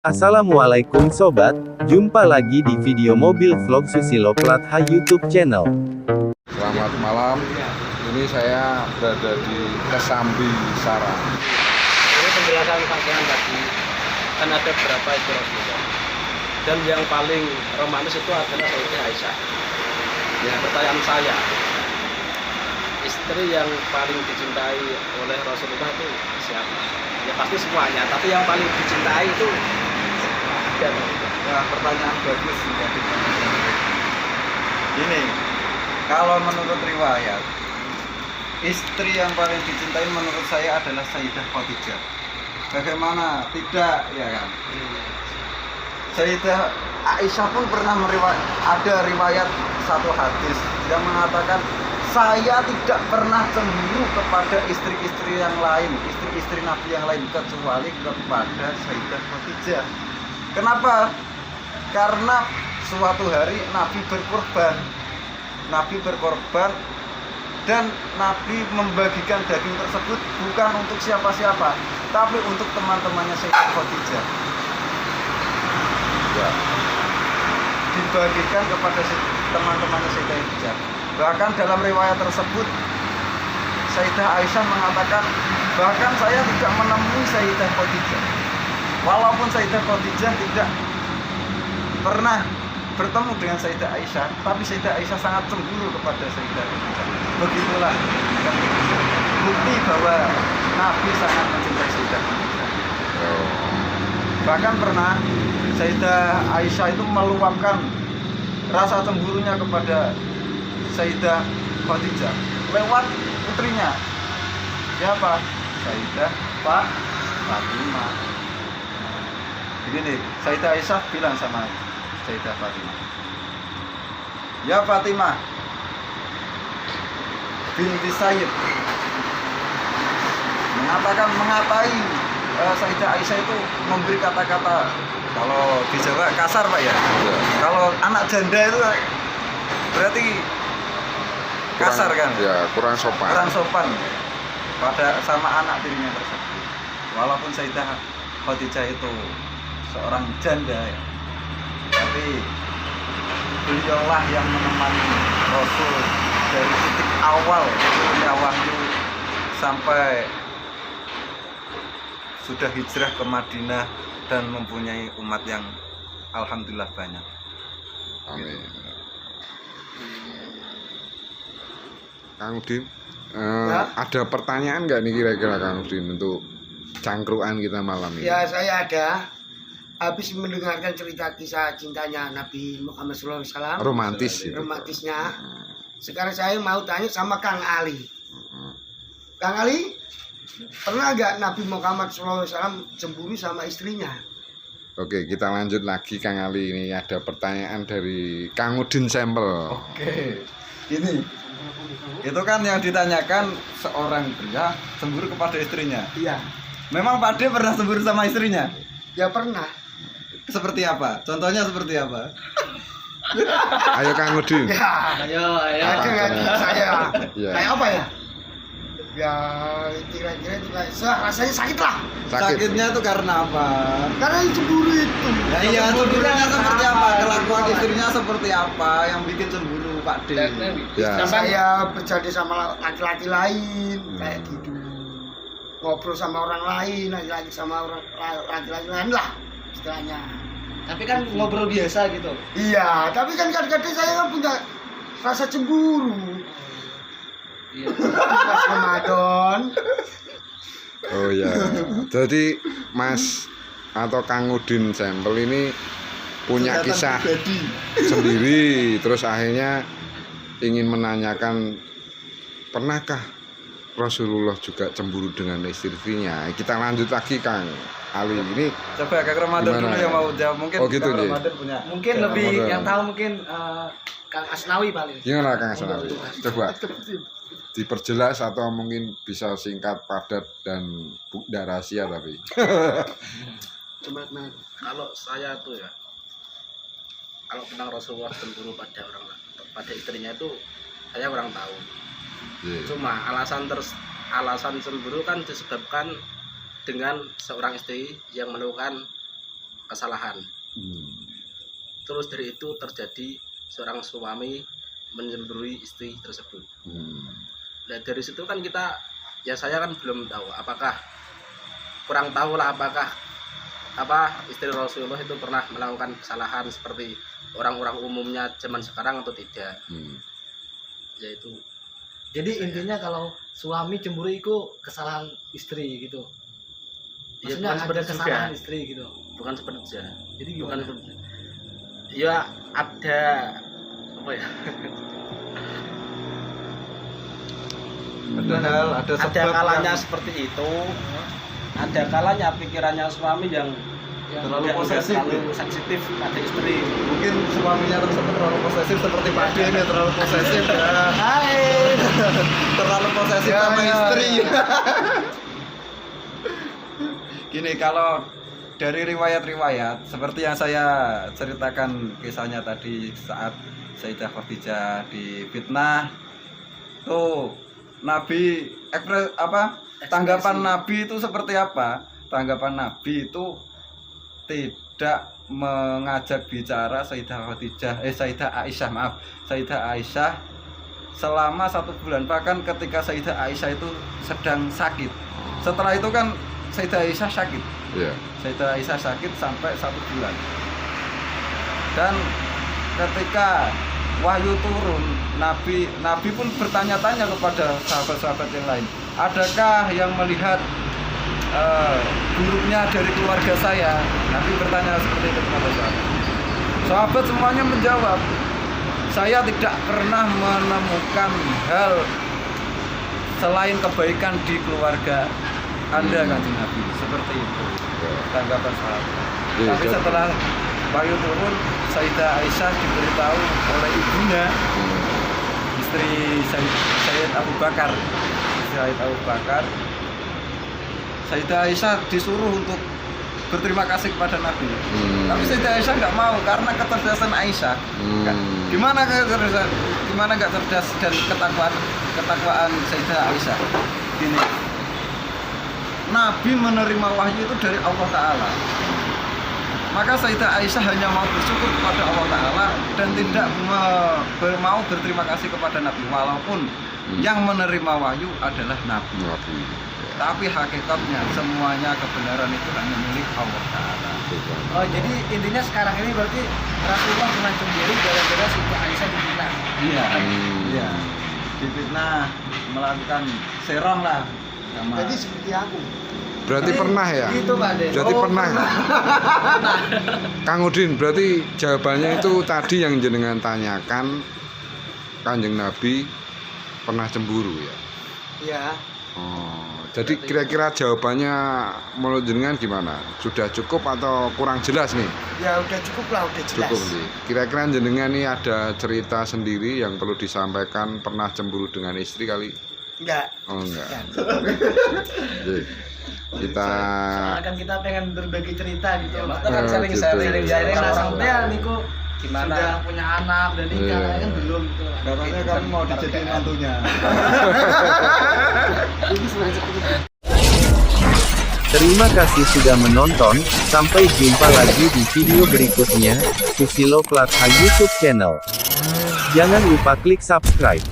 Assalamualaikum sobat, jumpa lagi di video mobil vlog Susilo Plat H YouTube channel. Selamat malam, ini saya berada di Kesambi Sarang. Ini penjelasan pakaian tadi kan ada beberapa itu Rasulullah, dan yang paling romantis itu adalah Sayyidah Aisyah. Ya, pertanyaan saya, istri yang paling dicintai oleh Rasulullah itu siapa? Ya pasti semuanya, tapi yang paling dicintai itu ada. Wah, pertanyaan bagus sih. Ini, kalau menurut riwayat, istri yang paling dicintai menurut saya adalah Sayyidah Khadijah. Bagaimana tidak, ya kan? Sayyidah Aisyah pun pernah ada riwayat satu hadis yang mengatakan saya tidak pernah cemburu kepada istri-istri yang lain, istri-istri Nabi yang lain kecuali kepada Sayyidah Khadijah. Kenapa? Karena suatu hari Nabi berkorban dan Nabi membagikan daging tersebut bukan untuk siapa-siapa, tapi untuk teman-temannya Sayyidah Khadijah. Ya. Dibagikan kepada teman-temannya Sayyidah Khadijah. Bahkan dalam riwayat tersebut Sayyidah Aisyah mengatakan, bahkan saya tidak menemui Sayyidah Khadijah. Walaupun Sayyidah Khadijah tidak pernah bertemu dengan Sayyidah Aisyah, tapi Sayyidah Aisyah sangat cemburu kepada Sayyidah Khadijah. Begitulah bukti bahwa Nabi sangat mencintai Sayyidah Khadijah. Bahkan pernah Sayyidah Aisyah itu meluapkan rasa cemburunya kepada Sayyidah Khadijah lewat putrinya. Siapa? Sayyidah Fatimah. Begini, Sayyidah Aisyah bilang sama Sayyidah Fatimah, ya Fatimah binti Sayyid, mengatakan mengatai Sayyidah Aisyah itu memberi kata-kata, kalau di Jawa kasar Pak ya. Kalau anak janda itu berarti kasar kan? Ya, kurang sopan. Kurang sopan pada sama anak dirinya tersebut. Walaupun Sayyidah Khadijah itu seorang janda ya, tapi beliaulah yang menemani Rasul dari titik awal turunnya wahyu sampai sudah hijrah ke Madinah dan mempunyai umat yang alhamdulillah banyak. Amin. Kang Udin, ada pertanyaan nggak nih kira-kira Kang Udin untuk cangkruan kita malam ini? Ya, saya ada. Habis mendengarkan cerita kisah cintanya Nabi Muhammad SAW, Romantis itu. romantisnya. Sekarang saya mau tanya sama Kang Ali. Kang Ali, pernah nggak Nabi Muhammad SAW cemburu sama istrinya? Oke, kita lanjut lagi Kang Ali. Ini ada pertanyaan dari Kang Udin Sampel. Oke, ini itu kan yang ditanyakan seorang pria cemburu kepada istrinya. Iya. Memang Pak De pernah cemburu sama istrinya? Ya pernah. Seperti apa? Contohnya seperti apa? Ayo Kang Udin. Ya, Ayo. ada saya. Ya. Kayak apa ya? Ya, kira-kira itu kayak rasanya sakit lah. Sakitnya itu karena apa? Karena cemburu itu. Ya iya, cemburunya seperti apa? Kelakuan istrinya seperti apa yang bikin cemburu Pak De? Ya. Saya berjadi sama laki-laki lain, kayak gitu. Ngobrol sama orang lain, laki-laki sama orang laki-laki lain lah istilahnya. Tapi kan ngobrol biasa gitu. Iya, tapi kan kadang-kadang saya kan punya rasa cemburu. Iya. Pas Ramadan. Oh ya. Jadi Mas atau Kang Udin Sampel ini punya Kelihatan kisah pribadi. sendiri, terus akhirnya ingin menanyakan, pernahkah Rasulullah juga cemburu dengan istrinya? Kita lanjut lagi Kang Ali. Ini Coba Kang Ramadan gimana dulu ya? yang mau jawab. Mungkin Oh, gitu, Kang Ji. Ramadan punya. Mungkin Ya, lebih Ramadan. yang tahu mungkin Kang Asnawi paling. gimana Kang Asnawi? Coba diperjelas atau mungkin bisa singkat, padat dan tidak rahasia tapi. Coba gimana? Kalau saya tuh ya, kalau tentang Rasulullah cemburu pada istrinya itu saya kurang tahu. Yeah. Cuma alasan cemburu kan disebabkan dengan seorang istri yang menemukan kesalahan. Terus dari itu terjadi seorang suami mencemburui istri tersebut. Nah dari situ kan kita, ya saya kan belum tahu apakah, kurang tahu lah apakah istri Rasulullah itu pernah melakukan kesalahan seperti orang-orang umumnya zaman sekarang atau tidak. Yaitu Jadi intinya kalau suami cemburu itu kesalahan istri gitu. ya, Maksudnya bukan ada seperti kesalahan juga. istri gitu. Bukan seperti saja. Jadi Bukan gimana? seperti, ya ada apa ya? Ada hal, ada sebab Ada kalanya yang seperti itu. Ada kalanya pikirannya suami yang terlalu tidak posesif. terlalu sensitif pada istri. Mungkin suaminya tersebut terlalu posesif seperti Pak D ini terlalu posesif ya. Terlalu posesif sama istri. Gini, kalau dari riwayat-riwayat seperti yang saya ceritakan kisahnya tadi saat Sayyidah Khadijah difitnah, tuh Nabi tanggapan Nabi itu seperti apa? Tanggapan Nabi itu tidak mengajak bicara Sayyidah Aisyah selama 1 bulan, bahkan ketika Sayyidah Aisyah itu sedang sakit. Setelah itu kan Sayyidah Aisyah sakit. Iya. Sayyidah Aisyah sakit sampai 1 bulan. Dan ketika wahyu turun, Nabi pun bertanya-tanya kepada sahabat-sahabat yang lain, adakah yang melihat buruknya dari keluarga saya? Nabi bertanya seperti itu kepada sahabat. Sahabat semuanya menjawab, saya tidak pernah menemukan hal selain kebaikan di keluarga Anda, Kanjeng Nabi. Seperti itu tanggapan sahabat. Iya, Tapi jadi- setelah wahyu turun, Sayyidah Aisyah diberitahu oleh ibunya, istri Sayyid Abu Bakar. Sayyidah Aisyah disuruh untuk berterima kasih kepada Nabi. Tapi Sayyidah Aisyah nggak mau karena kecerdasan Aisyah. Gimana nggak cerdas dan ketakwaan Sayyidah Aisyah? Gini, Nabi menerima wahyu itu dari Allah Ta'ala. Maka Sayyidah Aisyah hanya mau bersyukur kepada Allah Ta'ala dan tidak mau berterima kasih kepada Nabi, walaupun yang menerima wahyu adalah Nabi. Tapi hakikatnya semuanya kebenaran itu hanya milik Allah Ta'ala. Oh, jadi intinya sekarang ini berarti Rasulullah pernah cemburu gara-gara Siti Aisyah difitnah. Iya, iya. Difitnah, melakukan serong lah. Sama. Jadi seperti aku. Berarti pernah ya? Gitu Pak De. Berarti pernah. Kang Udin, berarti jawabannya itu tadi yang jenengan tanyakan, Kanjeng Nabi pernah cemburu ya? Ya. Oh, jadi kira-kira jawabannya menurut jenengan gimana? Sudah cukup atau kurang jelas nih? Ya udah cukup lah, udah jelas. Cukup nih. Kira-kira jenengan nih ada cerita sendiri yang perlu disampaikan, pernah cemburu dengan istri kali? Enggak. Oh enggak. Jadi, kita Soalnya kan kita pengen berbagi cerita gitu. Kita kan gitu. sharing nah Orang sampean niku Gimana? sudah punya anak dan nikah Iya. kan belum gitu. Katanya kamu mau dijadiin mantunya. Terima kasih sudah menonton, sampai jumpa lagi di video berikutnya, Susilo Plat YouTube channel. Jangan lupa klik subscribe.